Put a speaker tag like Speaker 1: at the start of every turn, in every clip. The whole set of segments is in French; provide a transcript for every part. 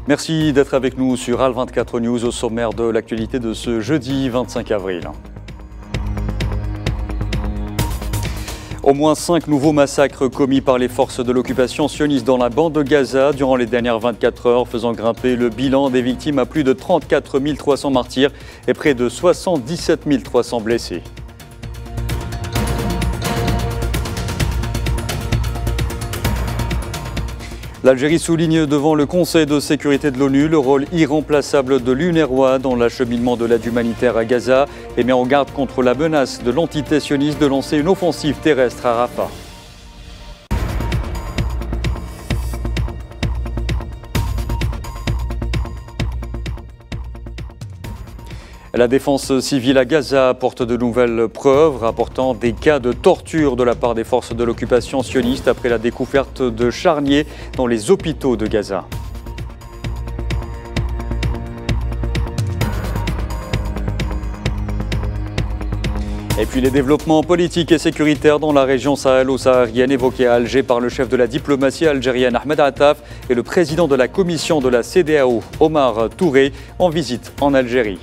Speaker 1: Merci d'être avec nous sur Al24 News au sommaire de l'actualité de ce jeudi 25 avril. Au moins 5 nouveaux massacres commis par les forces de l'occupation sioniste dans la bande de Gaza durant les dernières 24 heures, faisant grimper le bilan des victimes à plus de 34 300 martyrs et près de 77 300 blessés. L'Algérie souligne devant le Conseil de sécurité de l'ONU le rôle irremplaçable de l'UNRWA dans l'acheminement de l'aide humanitaire à Gaza et met en garde contre la menace de l'entité sioniste de lancer une offensive terrestre à Rafah. La défense civile à Gaza apporte de nouvelles preuves rapportant des cas de torture de la part des forces de l'occupation sioniste après la découverte de charniers dans les hôpitaux de Gaza. Et puis les développements politiques et sécuritaires dans la région sahélo-saharienne évoqués à Alger par le chef de la diplomatie algérienne Ahmed Attaf et le président de la commission de la CEDEAO Omar Touré en visite en Algérie.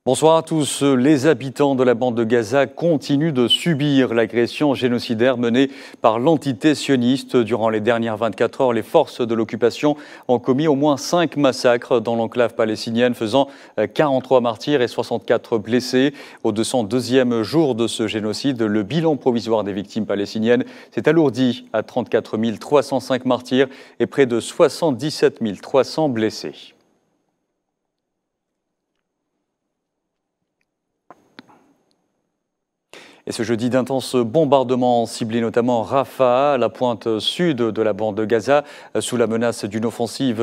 Speaker 1: Bonsoir à tous. Les habitants de la bande de Gaza continuent de subir l'agression génocidaire menée par l'entité sioniste. Durant les dernières 24 heures, les forces de l'occupation ont commis au moins 5 massacres dans l'enclave palestinienne, faisant 43 martyrs et 64 blessés. Au 202e jour de ce génocide, le bilan provisoire des victimes palestiniennes s'est alourdi à 34 305 martyrs et près de 77 300 blessés. Et ce jeudi, d'intenses bombardements ont ciblé notamment Rafah, la pointe sud de la bande de Gaza, sous la menace d'une offensive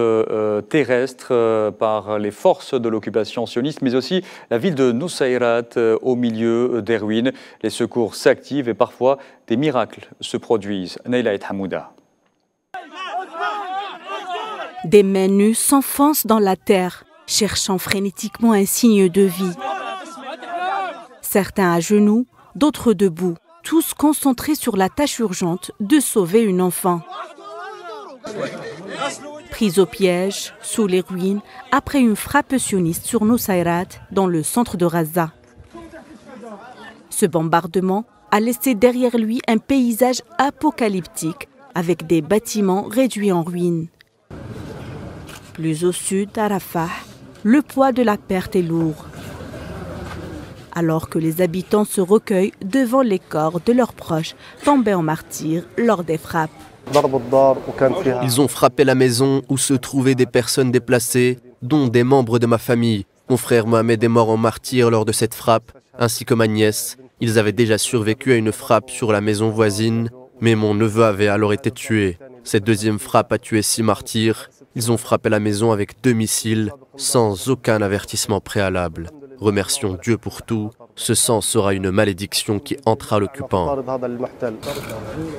Speaker 1: terrestre par les forces de l'occupation sioniste, mais aussi la ville de Nusayrat au milieu des ruines. Les secours s'activent et parfois des miracles se produisent. Naïla et Hamouda.
Speaker 2: Des mains nues s'enfoncent dans la terre, cherchant frénétiquement un signe de vie. Certains à genoux, d'autres debout, tous concentrés sur la tâche urgente de sauver une enfant. Prise au piège, sous les ruines, après une frappe sioniste sur Nusayrat, dans le centre de Gaza. Ce bombardement a laissé derrière lui un paysage apocalyptique, avec des bâtiments réduits en ruines. Plus au sud, à Rafah, le poids de la perte est lourd. Alors que les habitants se recueillent devant les corps de leurs proches tombés en martyrs lors des frappes.
Speaker 3: Ils ont frappé la maison où se trouvaient des personnes déplacées, dont des membres de ma famille. Mon frère Mohamed est mort en martyr lors de cette frappe, ainsi que ma nièce. Ils avaient déjà survécu à une frappe sur la maison voisine, mais mon neveu avait alors été tué. Cette deuxième frappe a tué 6 martyrs. Ils ont frappé la maison avec 2 missiles, sans aucun avertissement préalable. Remercions Dieu pour tout. Ce sang sera une malédiction qui hantera l'occupant.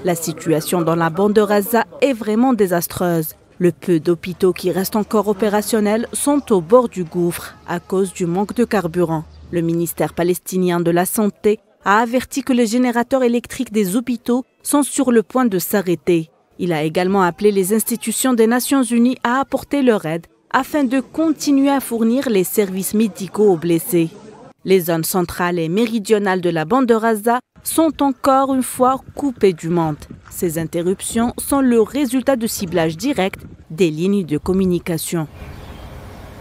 Speaker 2: La situation dans la bande de Gaza est vraiment désastreuse. Le peu d'hôpitaux qui restent encore opérationnels sont au bord du gouffre à cause du manque de carburant. Le ministère palestinien de la Santé a averti que les générateurs électriques des hôpitaux sont sur le point de s'arrêter. Il a également appelé les institutions des Nations Unies à apporter leur aide afin de continuer à fournir les services médicaux aux blessés. Les zones centrales et méridionales de la bande de Gaza sont encore une fois coupées du monde. Ces interruptions sont le résultat de ciblage direct des lignes de communication.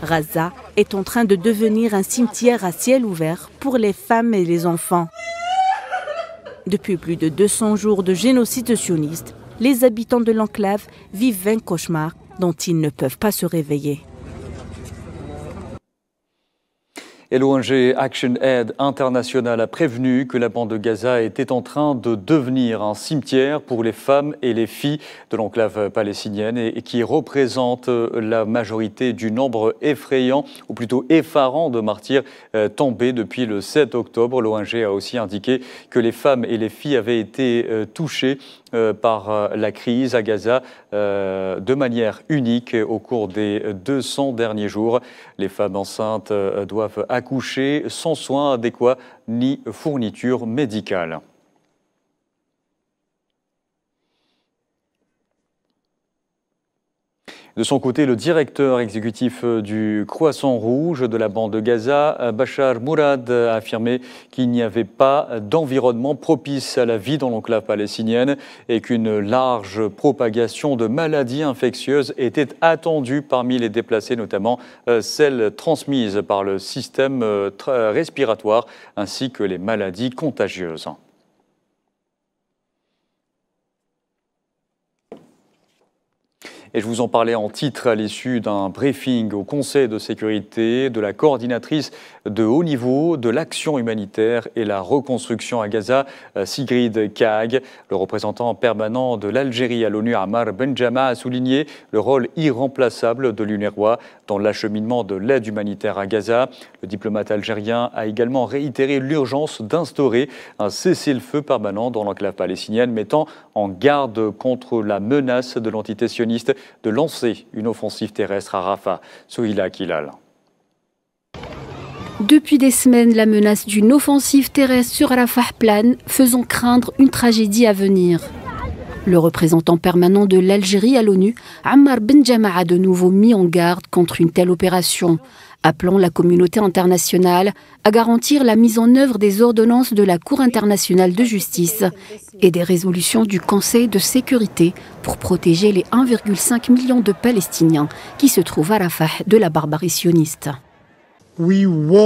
Speaker 2: Gaza est en train de devenir un cimetière à ciel ouvert pour les femmes et les enfants. Depuis plus de 200 jours de génocide sioniste, les habitants de l'enclave vivent un cauchemar dont ils ne peuvent pas se réveiller.
Speaker 1: Et l'ONG Action Aid International a prévenu que la bande de Gaza était en train de devenir un cimetière pour les femmes et les filles de l'enclave palestinienne et qui représente la majorité du nombre effrayant, ou plutôt effarant, de martyrs tombés depuis le 7 octobre. L'ONG a aussi indiqué que les femmes et les filles avaient été touchées par la crise à Gaza de manière unique au cours des 200 derniers jours. Les femmes enceintes doivent accoucher sans soins adéquats ni fourniture médicale. De son côté, le directeur exécutif du Croissant Rouge de la bande de Gaza, Bachar Mourad, a affirmé qu'il n'y avait pas d'environnement propice à la vie dans l'enclave palestinienne et qu'une large propagation de maladies infectieuses était attendue parmi les déplacés, notamment celles transmises par le système respiratoire ainsi que les maladies contagieuses. Et je vous en parlais en titre à l'issue d'un briefing au Conseil de sécurité de la coordinatrice de haut niveau de l'action humanitaire et la reconstruction à Gaza, Sigrid Kaag. Le représentant permanent de l'Algérie à l'ONU, Ammar Benjama, a souligné le rôle irremplaçable de l'UNRWA dans l'acheminement de l'aide humanitaire à Gaza. Le diplomate algérien a également réitéré l'urgence d'instaurer un cessez-le-feu permanent dans l'enclave palestinienne, mettant en garde contre la menace de l'entité sioniste de lancer une offensive terrestre à Rafah. Sohila Kilal.
Speaker 4: Depuis des semaines, la menace d'une offensive terrestre sur Rafah plane, faisant craindre une tragédie à venir. Le représentant permanent de l'Algérie à l'ONU, Ammar Benjama, a de nouveau mis en garde contre une telle opération, appelant la communauté internationale à garantir la mise en œuvre des ordonnances de la Cour internationale de justice et des résolutions du Conseil de sécurité pour protéger les 1,5 million de Palestiniens qui se trouvent à Rafah de la barbarie sioniste.
Speaker 5: Nous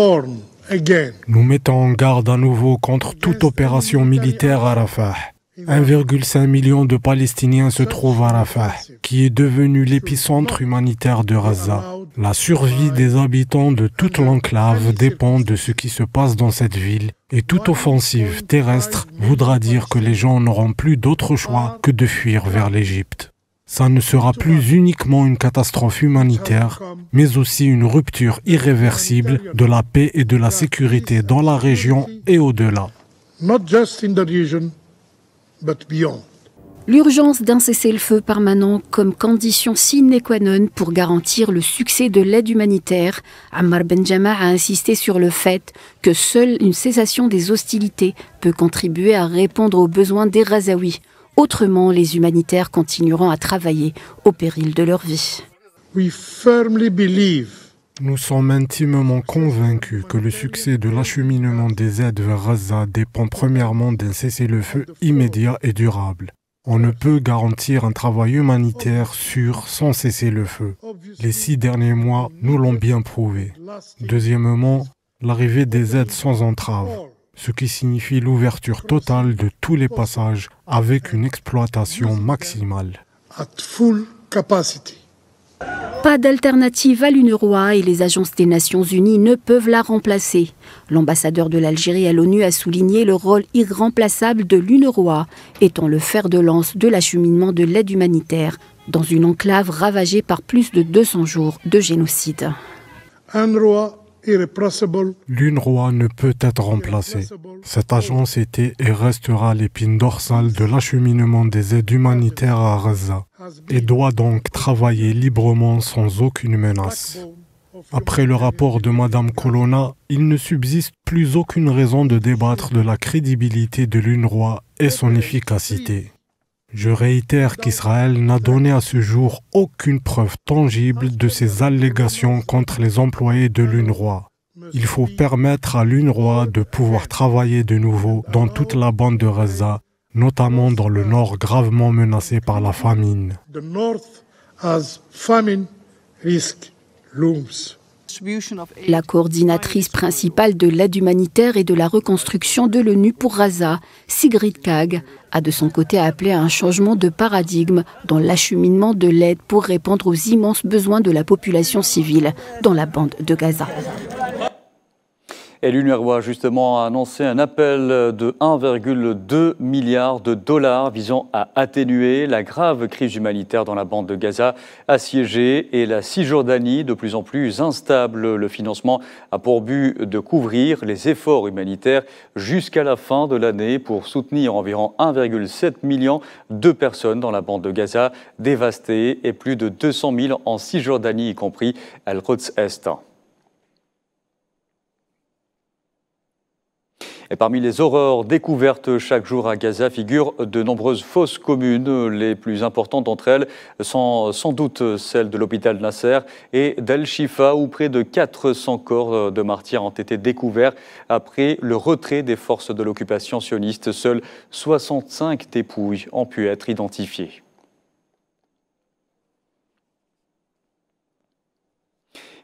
Speaker 5: mettons en garde à nouveau contre toute opération militaire à Rafah. 1,5 million de Palestiniens se trouvent à Rafah, qui est devenu l'épicentre humanitaire de Gaza. La survie des habitants de toute l'enclave dépend de ce qui se passe dans cette ville, et toute offensive terrestre voudra dire que les gens n'auront plus d'autre choix que de fuir vers l'Égypte. Ça ne sera plus uniquement une catastrophe humanitaire, mais aussi une rupture irréversible de la paix et de la sécurité dans la région et au-delà.
Speaker 4: L'urgence d'un cessez-le-feu permanent comme condition sine qua non pour garantir le succès de l'aide humanitaire, Ammar Benjama a insisté sur le fait que seule une cessation des hostilités peut contribuer à répondre aux besoins des Gazaouis. Autrement, les humanitaires continueront à travailler au péril de leur vie.
Speaker 5: Nous sommes intimement convaincus que le succès de l'acheminement des aides vers Gaza dépend premièrement d'un cessez-le-feu immédiat et durable. On ne peut garantir un travail humanitaire sûr sans cessez-le-feu. Les 6 derniers mois nous l'ont bien prouvé. Deuxièmement, l'arrivée des aides sans entrave, ce qui signifie l'ouverture totale de tous les passages avec une exploitation maximale.
Speaker 4: Pas d'alternative à l'UNRWA et les agences des Nations Unies ne peuvent la remplacer. L'ambassadeur de l'Algérie à l'ONU a souligné le rôle irremplaçable de l'UNRWA, étant le fer de lance de l'acheminement de l'aide humanitaire dans une enclave ravagée par plus de 200 jours de génocide.
Speaker 5: L'UNRWA ne peut être remplacée. Cette agence était et restera l'épine dorsale de l'acheminement des aides humanitaires à Gaza et doit donc travailler librement sans aucune menace. Après le rapport de Mme Colonna, il ne subsiste plus aucune raison de débattre de la crédibilité de l'UNRWA et son efficacité. Je réitère qu'Israël n'a donné à ce jour aucune preuve tangible de ces allégations contre les employés de l'UNRWA. Il faut permettre à l'UNRWA de pouvoir travailler de nouveau dans toute la bande de Gaza, notamment dans le nord gravement menacé par la famine.
Speaker 4: La coordinatrice principale de l'aide humanitaire et de la reconstruction de l'ONU pour Gaza, Sigrid Kaag, a de son côté appelé à un changement de paradigme dans l'acheminement de l'aide pour répondre aux immenses besoins de la population civile dans la bande de Gaza.
Speaker 1: Et l'UNRWA justement a annoncé un appel de 1,2 milliard de dollars visant à atténuer la grave crise humanitaire dans la bande de Gaza assiégée et la Cisjordanie de plus en plus instable. Le financement a pour but de couvrir les efforts humanitaires jusqu'à la fin de l'année pour soutenir environ 1,7 million de personnes dans la bande de Gaza dévastée et plus de 200 000 en Cisjordanie, y compris Al-Quds Est. Et parmi les horreurs découvertes chaque jour à Gaza figurent de nombreuses fosses communes. Les plus importantes d'entre elles sont sans doute celles de l'hôpital Nasser et d'Al-Shifa, où près de 400 corps de martyrs ont été découverts après le retrait des forces de l'occupation sioniste. Seules 65 dépouilles ont pu être identifiées.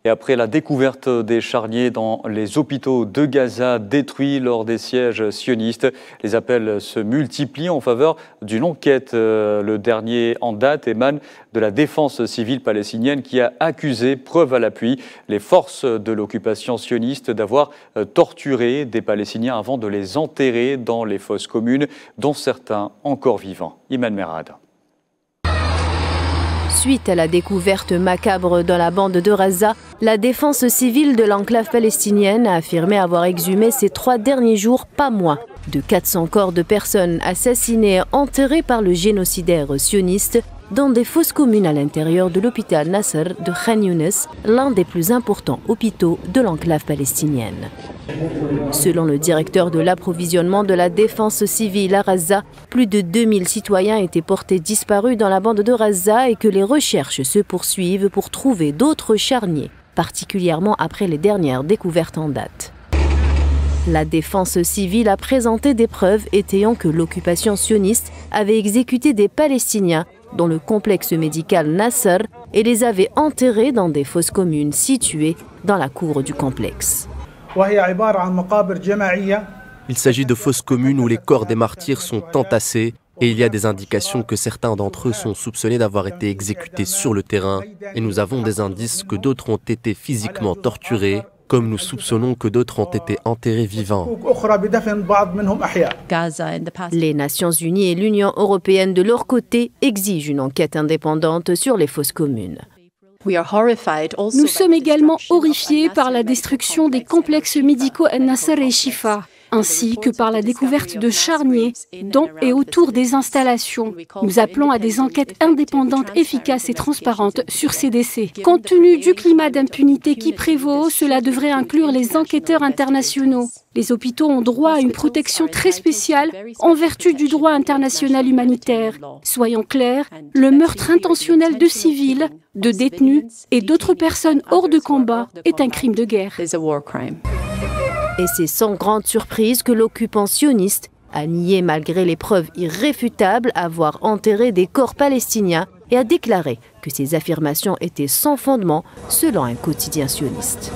Speaker 1: Et après la découverte des charniers dans les hôpitaux de Gaza détruits lors des sièges sionistes, les appels se multiplient en faveur d'une enquête. Le dernier en date émane de la défense civile palestinienne qui a accusé, preuve à l'appui, les forces de l'occupation sioniste d'avoir torturé des Palestiniens avant de les enterrer dans les fosses communes, dont certains encore vivants. Iman Merad.
Speaker 6: Suite à la découverte macabre dans la bande de Gaza, la défense civile de l'enclave palestinienne a affirmé avoir exhumé ces 3 derniers jours, pas moins, de 400 corps de personnes assassinées et enterrées par le génocidaire sioniste dans des fosses communes à l'intérieur de l'hôpital Nasser de Khan Younes, l'un des plus importants hôpitaux de l'enclave palestinienne. Selon le directeur de l'approvisionnement de la défense civile à Gaza, plus de 2000 citoyens étaient portés disparus dans la bande de Gaza et que les recherches se poursuivent pour trouver d'autres charniers, particulièrement après les dernières découvertes en date. La défense civile a présenté des preuves étayant que l'occupation sioniste avait exécuté des Palestiniens dans le complexe médical Nasser et les avait enterrés dans des fosses communes situées dans la cour du complexe.
Speaker 3: Il s'agit de fosses communes où les corps des martyrs sont entassés et il y a des indications que certains d'entre eux sont soupçonnés d'avoir été exécutés sur le terrain et nous avons des indices que d'autres ont été physiquement torturés, comme nous soupçonnons que d'autres ont été enterrés vivants.
Speaker 6: Les Nations Unies et l'Union européenne de leur côté exigent une enquête indépendante sur les fosses communes.
Speaker 4: Nous sommes également horrifiés par la destruction des complexes médicaux Al-Nasser et Shifa, ainsi que par la découverte de charniers dans et autour des installations. Nous appelons à des enquêtes indépendantes, efficaces et transparentes sur ces décès. Compte tenu du climat d'impunité qui prévaut, cela devrait inclure les enquêteurs internationaux. Les hôpitaux ont droit à une protection très spéciale en vertu du droit international humanitaire. Soyons clairs, le meurtre intentionnel de civils, de détenus et d'autres personnes hors de combat est un crime de guerre.
Speaker 6: Et c'est sans grande surprise que l'occupant sioniste a nié malgré les preuves irréfutables avoir enterré des corps palestiniens et a déclaré que ces affirmations étaient sans fondement selon un quotidien sioniste.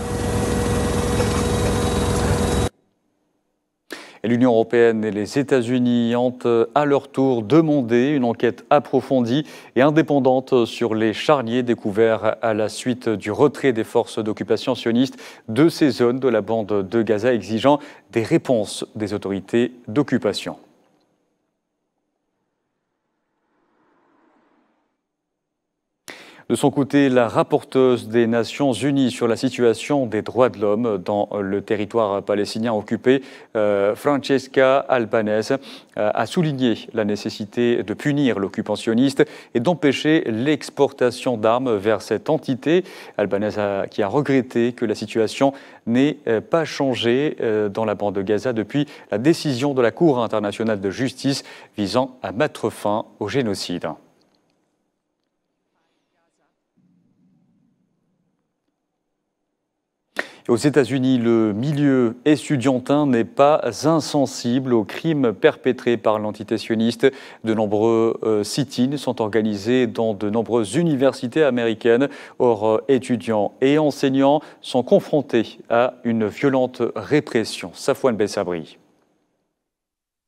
Speaker 1: L'Union européenne et les États-Unis ont à leur tour demandé une enquête approfondie et indépendante sur les charniers découverts à la suite du retrait des forces d'occupation sionistes de ces zones de la bande de Gaza, exigeant des réponses des autorités d'occupation. De son côté, la rapporteuse des Nations Unies sur la situation des droits de l'homme dans le territoire palestinien occupé, Francesca Albanese, a souligné la nécessité de punir l'occupant sioniste et d'empêcher l'exportation d'armes vers cette entité. Albanese qui a regretté que la situation n'ait pas changé dans la bande de Gaza depuis la décision de la Cour internationale de justice visant à mettre fin au génocide. Aux États-Unis, le milieu estudiantin n'est pas insensible aux crimes perpétrés par l'entité sioniste. De nombreux sit-ins sont organisés dans de nombreuses universités américaines. Or, étudiants et enseignants sont confrontés à une violente répression. Safouane Bessabri.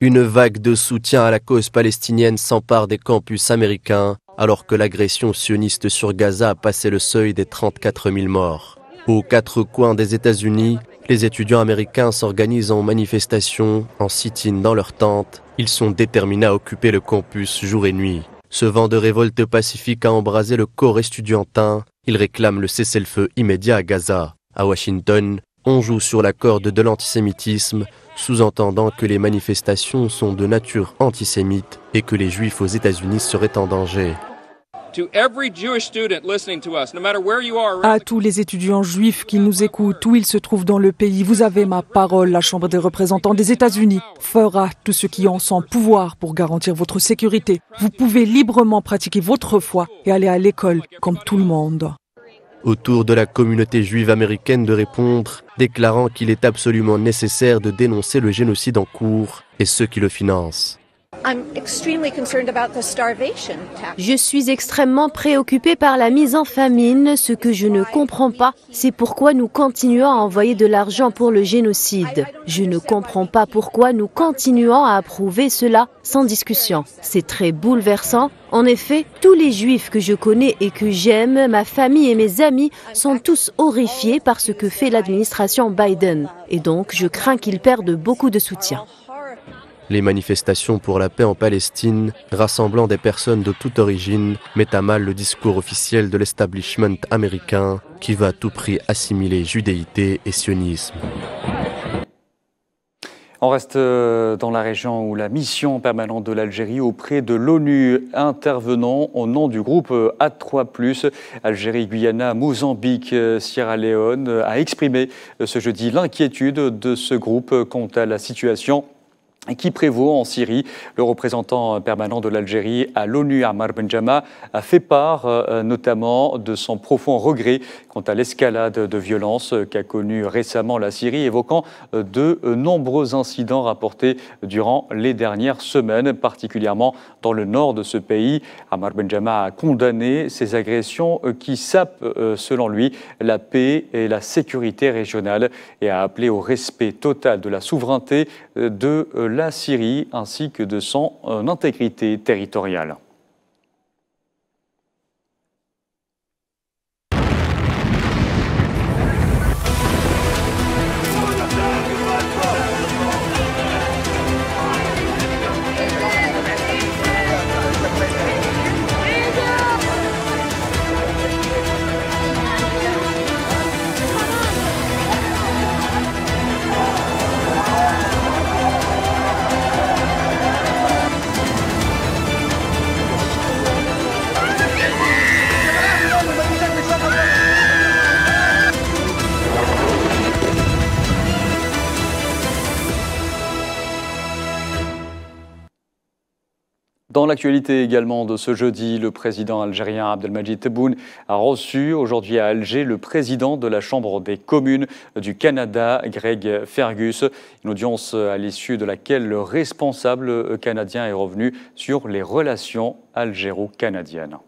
Speaker 3: Une vague de soutien à la cause palestinienne s'empare des campus américains, alors que l'agression sioniste sur Gaza a passé le seuil des 34 000 morts. Aux quatre coins des États-Unis, les étudiants américains s'organisent en manifestation, en sit-in dans leurs tentes. Ils sont déterminés à occuper le campus jour et nuit. Ce vent de révolte pacifique a embrasé le corps estudiantin. Ils réclament le cessez-le-feu immédiat à Gaza. À Washington, on joue sur la corde de l'antisémitisme, sous-entendant que les manifestations sont de nature antisémite et que les juifs aux États-Unis seraient en danger.
Speaker 7: À tous les étudiants juifs qui nous écoutent, où ils se trouvent dans le pays, vous avez ma parole. La Chambre des représentants des États-Unis fera tout ce qui est en son pouvoir pour garantir votre sécurité. Vous pouvez librement pratiquer votre foi et aller à l'école comme tout le monde.
Speaker 3: Autour de la communauté juive américaine de répondre, déclarant qu'il est absolument nécessaire de dénoncer le génocide en cours et ceux qui le financent.
Speaker 6: Je suis extrêmement préoccupée par la mise en famine. Ce que je ne comprends pas, c'est pourquoi nous continuons à envoyer de l'argent pour le génocide. Je ne comprends pas pourquoi nous continuons à approuver cela sans discussion. C'est très bouleversant. En effet, tous les juifs que je connais et que j'aime, ma famille et mes amis, sont tous horrifiés par ce que fait l'administration Biden. Et donc, je crains qu'ils perdent beaucoup de soutien.
Speaker 3: Les manifestations pour la paix en Palestine, rassemblant des personnes de toute origine, mettent à mal le discours officiel de l'establishment américain qui veut à tout prix assimiler judéité et sionisme.
Speaker 1: On reste dans la région où la mission permanente de l'Algérie auprès de l'ONU intervenant au nom du groupe A3+, Algérie, Guyana, Mozambique, Sierra Leone, a exprimé ce jeudi l'inquiétude de ce groupe quant à la situation qui prévaut en Syrie. Le représentant permanent de l'Algérie à l'ONU, Ammar Benjama, a fait part notamment de son profond regret quant à l'escalade de violence qu'a connue récemment la Syrie, évoquant de nombreux incidents rapportés durant les dernières semaines, particulièrement dans le nord de ce pays. Ammar Benjama a condamné ces agressions qui sapent, selon lui, la paix et la sécurité régionale et a appelé au respect total de la souveraineté de la Syrie ainsi que de son intégrité territoriale. Dans l'actualité également de ce jeudi, le président algérien Abdelmadjid Tebboune a reçu aujourd'hui à Alger le président de la Chambre des communes du Canada, Greg Fergus, une audience à l'issue de laquelle le responsable canadien est revenu sur les relations algéro-canadiennes.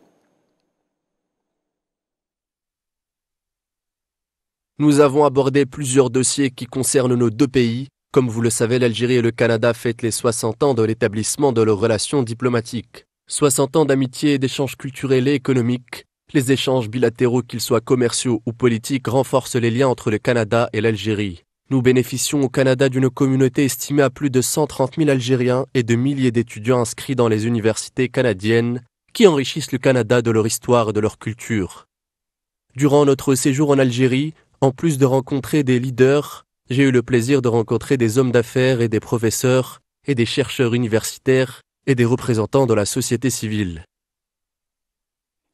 Speaker 3: Nous avons abordé plusieurs dossiers qui concernent nos deux pays. Comme vous le savez, l'Algérie et le Canada fêtent les 60 ans de l'établissement de leurs relations diplomatiques. 60 ans d'amitié et d'échanges culturels et économiques. Les échanges bilatéraux, qu'ils soient commerciaux ou politiques, renforcent les liens entre le Canada et l'Algérie. Nous bénéficions au Canada d'une communauté estimée à plus de 130 000 Algériens et de milliers d'étudiants inscrits dans les universités canadiennes qui enrichissent le Canada de leur histoire et de leur culture. Durant notre séjour en Algérie, en plus de rencontrer des leaders, j'ai eu le plaisir de rencontrer des hommes d'affaires et des professeurs et des chercheurs universitaires et des représentants de la société civile.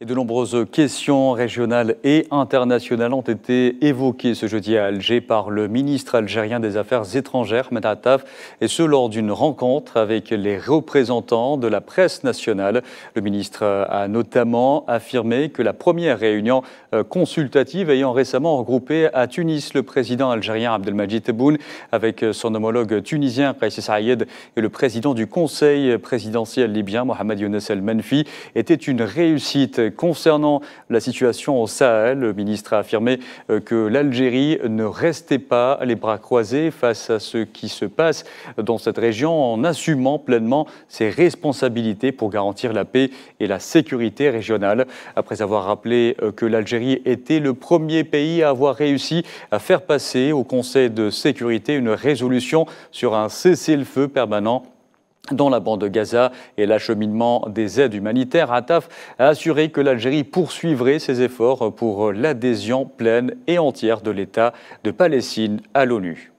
Speaker 1: Et de nombreuses questions régionales et internationales ont été évoquées ce jeudi à Alger par le ministre algérien des Affaires étrangères, Ahmed Attaf, et ce lors d'une rencontre avec les représentants de la presse nationale. Le ministre a notamment affirmé que la première réunion consultative ayant récemment regroupé à Tunis le président algérien Abdelmadjid Tebboune avec son homologue tunisien Kais Saïed et le président du Conseil présidentiel libyen Mohamed Younes El Menfi était une réussite Concernant la situation au Sahel, le ministre a affirmé que l'Algérie ne restait pas les bras croisés face à ce qui se passe dans cette région en assumant pleinement ses responsabilités pour garantir la paix et la sécurité régionale. Après avoir rappelé que l'Algérie était le premier pays à avoir réussi à faire passer au Conseil de sécurité une résolution sur un cessez-le-feu permanent dans la bande de Gaza et l'acheminement des aides humanitaires, Attaf a assuré que l'Algérie poursuivrait ses efforts pour l'adhésion pleine et entière de l'État de Palestine à l'ONU.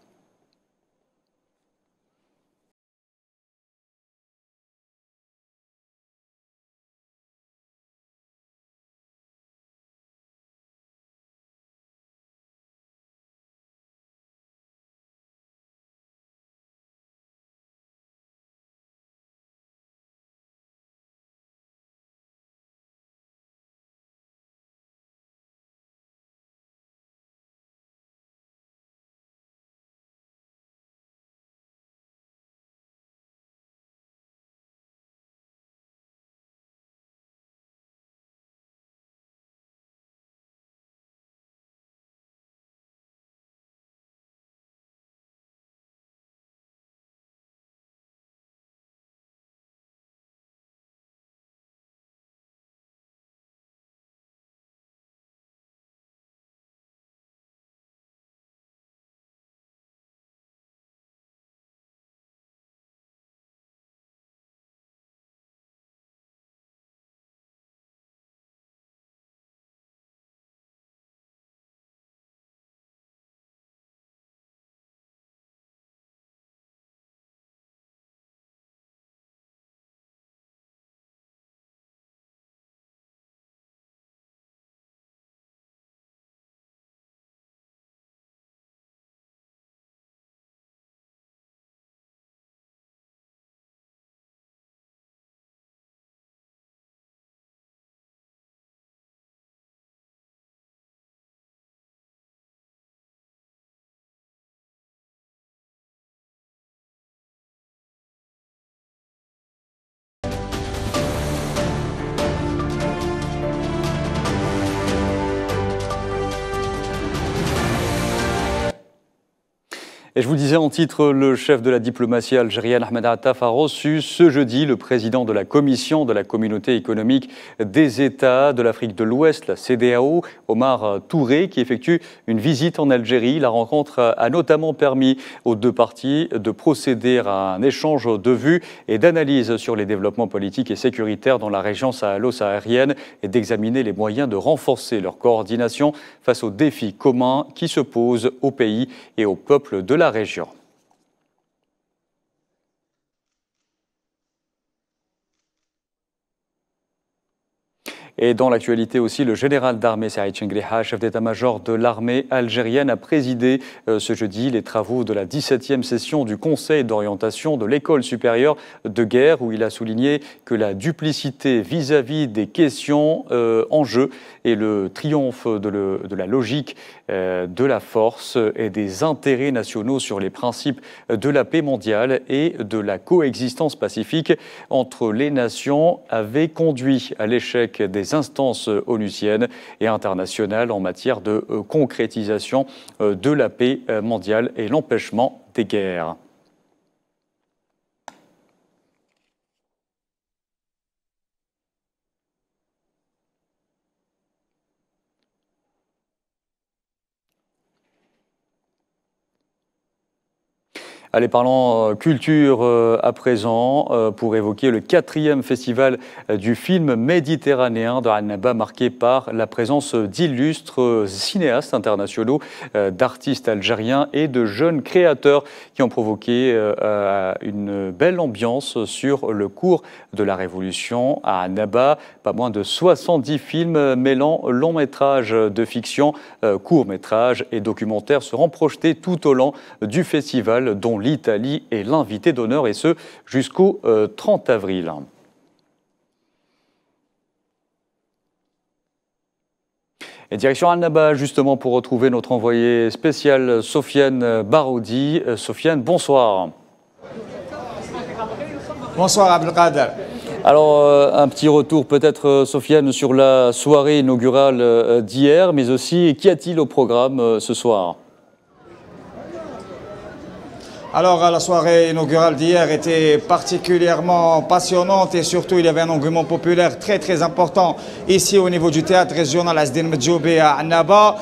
Speaker 1: Et je vous disais en titre, le chef de la diplomatie algérienne, Ahmed Attaf, a reçu ce jeudi le président de la Commission de la Communauté économique des États de l'Afrique de l'Ouest, la CEDEAO, Omar Touré, qui effectue une visite en Algérie. La rencontre a notamment permis aux deux parties de procéder à un échange de vues et d'analyses sur les développements politiques et sécuritaires dans la région sahélo-saharienne et d'examiner les moyens de renforcer leur coordination face aux défis communs qui se posent au pays et au peuple de la région. Et dans l'actualité aussi, le général d'armée Saïd Chengriha, chef d'état-major de l'armée algérienne, a présidé ce jeudi les travaux de la 17e session du Conseil d'orientation de l'école supérieure de guerre, où il a souligné que la duplicité vis-à-vis des questions en jeu et le triomphe de la logique de la force et des intérêts nationaux sur les principes de la paix mondiale et de la coexistence pacifique entre les nations avait conduit à l'échec des instances onusiennes et internationales en matière de concrétisation de la paix mondiale et l'empêchement des guerres. Allez, parlons culture à présent pour évoquer le 4e festival du film méditerranéen de Annaba, marqué par la présence d'illustres cinéastes internationaux, d'artistes algériens et de jeunes créateurs qui ont provoqué une belle ambiance sur le cours de la Révolution à Annaba. Pas moins de 70 films mêlant long métrage de fiction, court métrage et documentaire seront projetés tout au long du festival, dont l'Italie est l'invité d'honneur, et ce jusqu'au 30 avril. Et direction Annaba, justement, pour retrouver notre envoyée spéciale Sofiane Baroudi. Sofiane, bonsoir.
Speaker 8: Bonsoir Abdelkader.
Speaker 1: Alors, un petit retour peut-être, Sofiane, sur la soirée inaugurale d'hier, mais aussi qu'y a-t-il au programme ce soir ?
Speaker 8: Alors, la soirée inaugurale d'hier était particulièrement passionnante et surtout, il y avait un engouement populaire très important ici au niveau du théâtre régional Azdine Medjoubé à Annaba.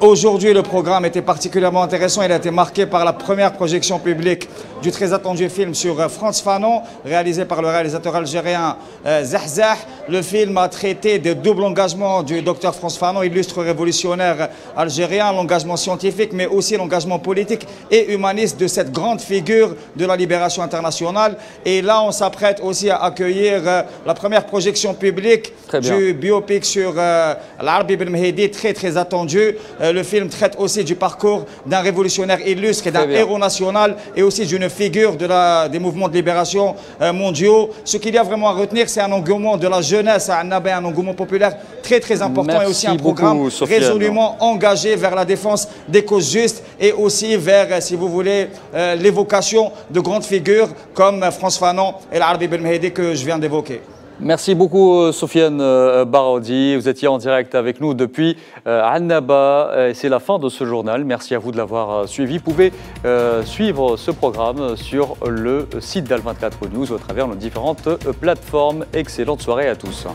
Speaker 8: Aujourd'hui, le programme était particulièrement intéressant. Il a été marqué par la première projection publique du très attendu film sur Frantz Fanon, réalisé par le réalisateur algérien Zahzah. Le film a traité des doubles engagements du docteur Frantz Fanon, illustre révolutionnaire algérien, l'engagement scientifique, mais aussi l'engagement politique et humaniste de cette grande figure de la libération internationale. Et là, on s'apprête aussi à accueillir la première projection publique du biopic sur l'Arbi Ben Mehdi, très attendu. Le film traite aussi du parcours d'un révolutionnaire illustre et d'un héros national et aussi d'une figure des mouvements de libération mondiaux. Ce qu'il y a vraiment à retenir, c'est un engouement de la jeunesse à Annaba, un engouement populaire très important.
Speaker 1: Merci
Speaker 8: et aussi un programme
Speaker 1: beaucoup, Sofiane,
Speaker 8: résolument engagé vers la défense des causes justes et aussi vers, si vous voulez, l'évocation de grandes figures comme Frantz Fanon et l'Arbi Ben Mehdi que je viens d'évoquer.
Speaker 1: Merci beaucoup, Sofiane Baroudi. Vous étiez en direct avec nous depuis Annaba. C'est la fin de ce journal. Merci à vous de l'avoir suivi. Vous pouvez suivre ce programme sur le site d'Al24 News ou à travers nos différentes plateformes. Excellente soirée à tous.